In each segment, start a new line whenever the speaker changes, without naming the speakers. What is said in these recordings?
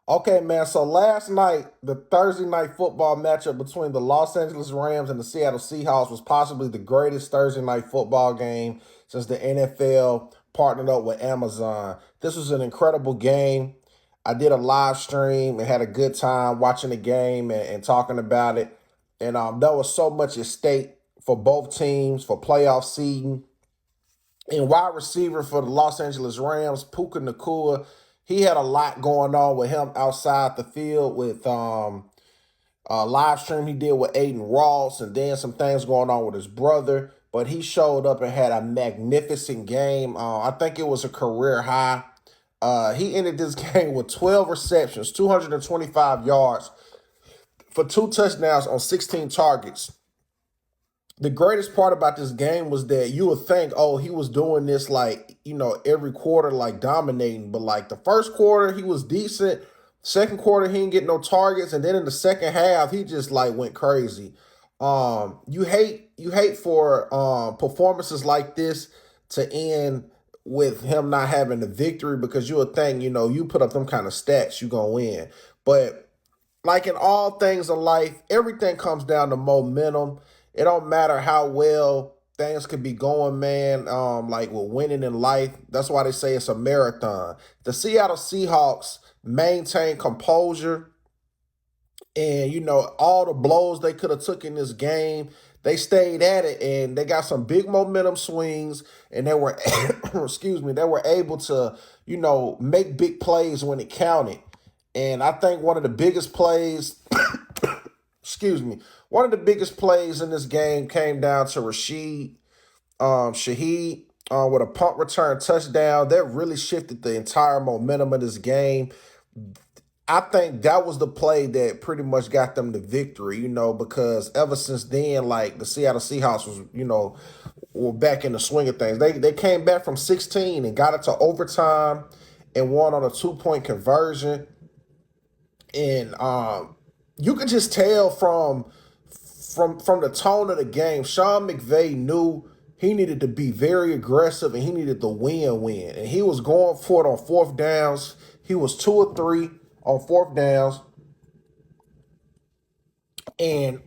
Okay, man. So last night, the Thursday night football matchup between the Los Angeles Rams and the Seattle Seahawks was possibly the greatest Thursday night football game since the NFL partnered up with Amazon. This was an incredible game. I did a live stream and had a good time watching the game and talking about it. And there was so much at stake for both teams for playoff seeding. And wide receiver for the Los Angeles Rams, Puka Nakua, he had a lot going on with him outside the field with a live stream he did with Aiden Ross and then some things going on with his brother. But he showed up and had a magnificent game. I think it was a career high. He ended this game with 12 receptions, 225 yards for two touchdowns on 16 targets. The greatest part about this game was that you would think, oh, he was doing this like, every quarter, like dominating. But like the first quarter, he was decent. Second quarter, he didn't get no targets. And then in the second half, he just like went crazy. You hate for performances like this to end with him not having the victory because you would think, you put up them kind of stats, you gonna win. But like in all things in life, everything comes down to momentum. It don't matter how well things could be going, man. Like with winning in life, that's why they say it's a marathon. The Seattle Seahawks maintain composure, and all the blows they could have took in this game, they stayed at it, and they got some big momentum swings, and they were, excuse me, they were able to, make big plays when it counted. And I think one of the biggest plays, excuse me, one of the biggest plays in this game came down to Rashid Shaheed with a punt return touchdown. That really shifted the entire momentum of this game. I think that was the play that pretty much got them the victory, because ever since then, like the Seattle Seahawks was, were back in the swing of things. They came back from 16 and got it to overtime and won on a 2-point conversion. And you could just tell from the tone of the game, Sean McVay knew he needed to be very aggressive and he needed to win. And he was going for it on fourth downs. He was 2 or 3 on fourth downs. And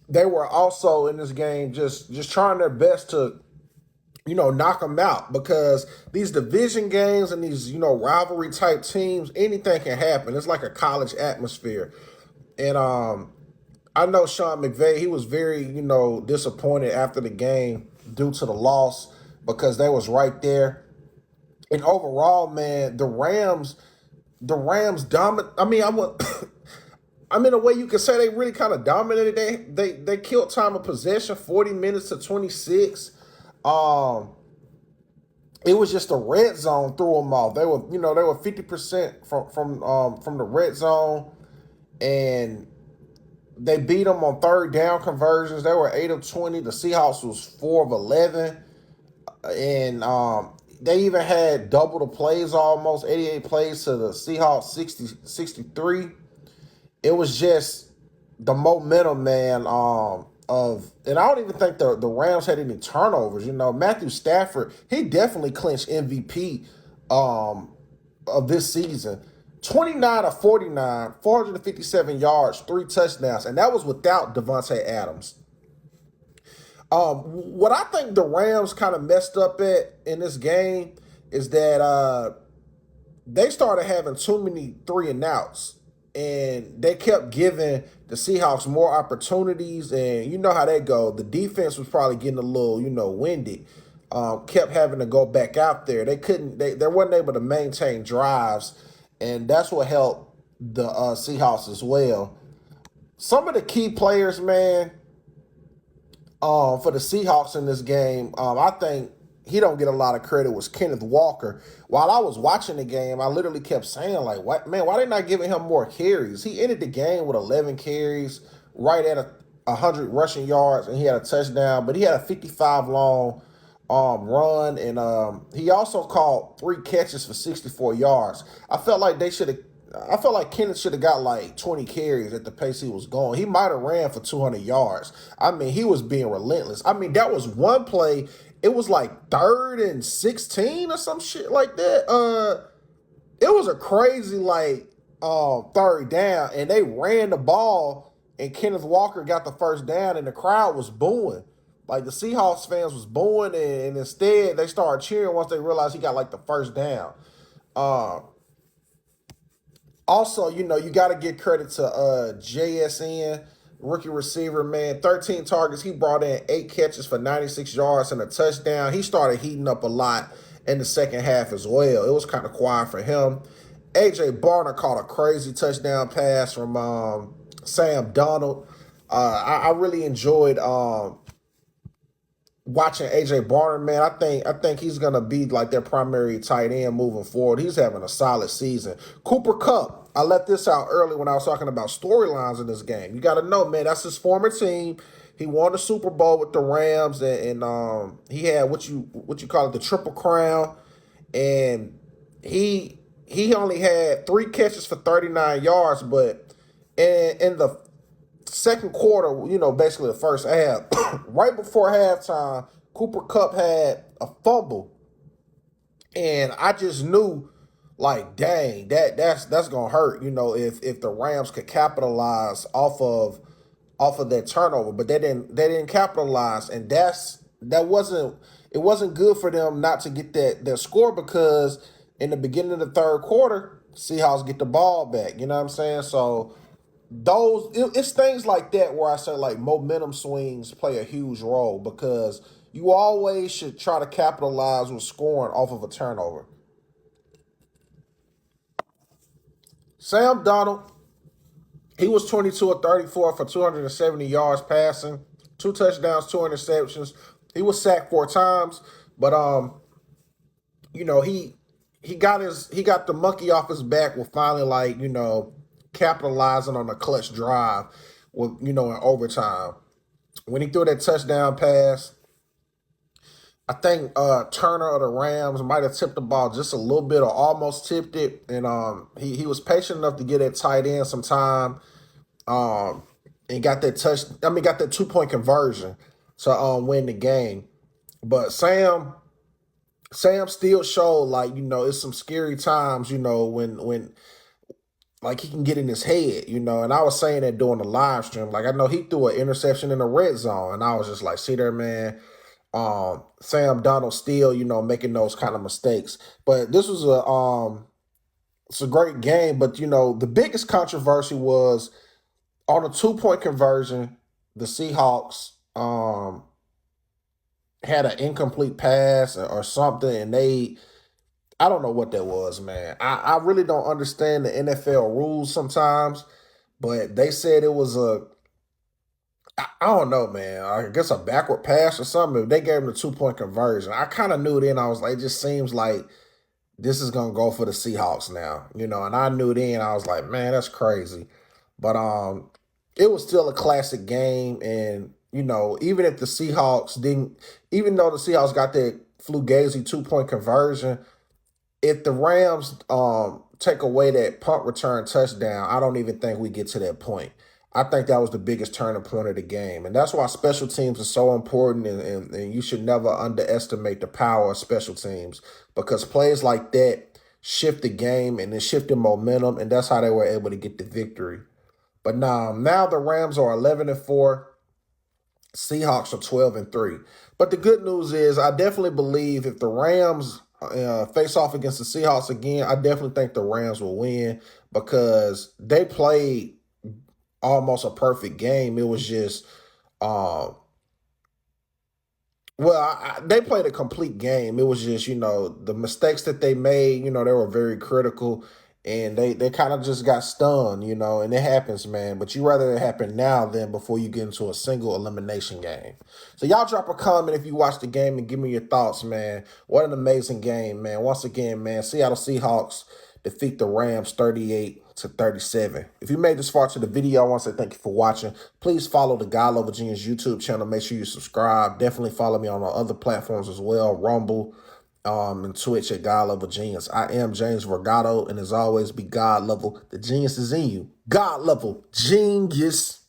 they were also in this game just trying their best to knock them out because these division games and these, rivalry type teams, anything can happen. It's like a college atmosphere. And I know Sean McVay, he was very, disappointed after the game due to the loss because they was right there. And overall, man, the Rams dominate. I mean, I mean, a way you could say they really kind of dominated. They killed time of possession, 40 minutes to 26. Um, it was just the red zone threw them off. They were 50% from the red zone, and they beat them on third down conversions. They were 8 of 20. The Seahawks was 4 of 11, and they even had double the plays, almost 88 plays to the Seahawks 63. It was just the momentum, man. And I don't even think the Rams had any turnovers. Matthew Stafford, he definitely clinched MVP of this season. 29 of 49, 457 yards, 3 touchdowns, and that was without Devontae Adams. What I think the Rams kind of messed up at in this game is that they started having too many 3-and-outs, and they kept giving the Seahawks more opportunities. And you know how they go. The defense was probably getting a little, winded. Kept having to go back out there. They couldn't. They weren't able to maintain drives, and that's what helped the Seahawks as well. Some of the key players, man, for the Seahawks in this game, I think he don't get a lot of credit was Kenneth Walker. While I was watching the game, I literally kept saying, like, what man, why they not giving him more carries? He ended the game with 11 carries, right at 100 rushing yards, and he had a touchdown, but he had a 55 long run, and he also caught 3 catches for 64 yards. I felt like Kenneth should have got like 20 carries at the pace he was going. He might have ran for 200 yards. I mean, he was being relentless. I mean, that was one play. It was like 3rd and 16 or some shit like that. it was a crazy like third down, and they ran the ball, and Kenneth Walker got the first down, and the crowd was booing. Like the Seahawks fans was booing, and instead they started cheering once they realized he got like the first down. Uh, Also, you got to give credit to JSN, rookie receiver, man. 13 targets. He brought in 8 catches for 96 yards and a touchdown. He started heating up a lot in the second half as well. It was kind of quiet for him. A.J. Barner caught a crazy touchdown pass from Sam Donald. I really enjoyed watching AJ Barner, man. I think he's gonna be like their primary tight end moving forward. He's having a solid season. Cooper Kupp. I let this out early when I was talking about storylines in this game. You got to know, man, that's his former team. He won the Super Bowl with the Rams, and he had what you call it, the Triple Crown, and he only had 3 catches for 39 yards, but in the second quarter, basically the first half, right before halftime, Cooper Kupp had a fumble, and I just knew, like, dang, that's gonna hurt. If the Rams could capitalize off of that turnover, but they didn't capitalize, and that wasn't good for them not to get that score, because in the beginning of the third quarter, Seahawks get the ball back. You know what I'm saying? So it's things like that where I say like momentum swings play a huge role, because you always should try to capitalize with scoring off of a turnover. Sam Donald, he was 22 of 34 for 270 yards passing, 2 touchdowns, 2 interceptions. He was sacked 4 times, but he got the monkey off his back with finally, like, capitalizing on a clutch drive with, in overtime. When he threw that touchdown pass, I think Turner of the Rams might have tipped the ball just a little bit, or almost tipped it, and he was patient enough to get that tight end some time, and got that got that 2-point conversion to win the game. But Sam still showed, like, it's some scary times, when like he can get in his head, and I was saying that during the live stream. Like, I know he threw an interception in the red zone, and I was just like, see there, man. Sam Donald still, making those kind of mistakes. But this was it's a great game. But the biggest controversy was on a 2-point conversion. The Seahawks had an incomplete pass or something, and I don't know what that was, man. I really don't understand the NFL rules sometimes, but they said it was I don't know, man. I guess a backward pass or something. They gave him the 2-point conversion. I kind of knew then. I was like, it just seems like this is gonna go for the Seahawks now, And I knew then. I was like, man, that's crazy. But it was still a classic game, and even if the Seahawks didn't, even though the Seahawks got that Fugazi 2-point conversion, if the Rams take away that punt return touchdown, I don't even think we get to that point. I think that was the biggest turning point of the game. And that's why special teams are so important, and you should never underestimate the power of special teams, because plays like that shift the game, and it shifted momentum, and that's how they were able to get the victory. But now the Rams are 11-4. Seahawks are 12-3. But the good news is, I definitely believe if the Rams face off against the Seahawks again, I definitely think the Rams will win, because they played almost a perfect game. It was just, they played a complete game. It was just, the mistakes that they made, they were very critical, and they kind of just got stunned, and it happens, man. But you rather it happen now than before you get into a single elimination game. So y'all drop a comment if you watch the game and give me your thoughts, man. What an amazing game, man. Once again, man, Seattle Seahawks defeat the Rams 38-37. If you made this far to the video, I want to say thank you for watching. Please follow the God Level Genius YouTube channel. Make sure you subscribe. Definitely follow me on our other platforms as well, Rumble, and Twitch at God Level Genius. I am James Vergado, and as always, be God Level. The genius is in you. God Level Genius.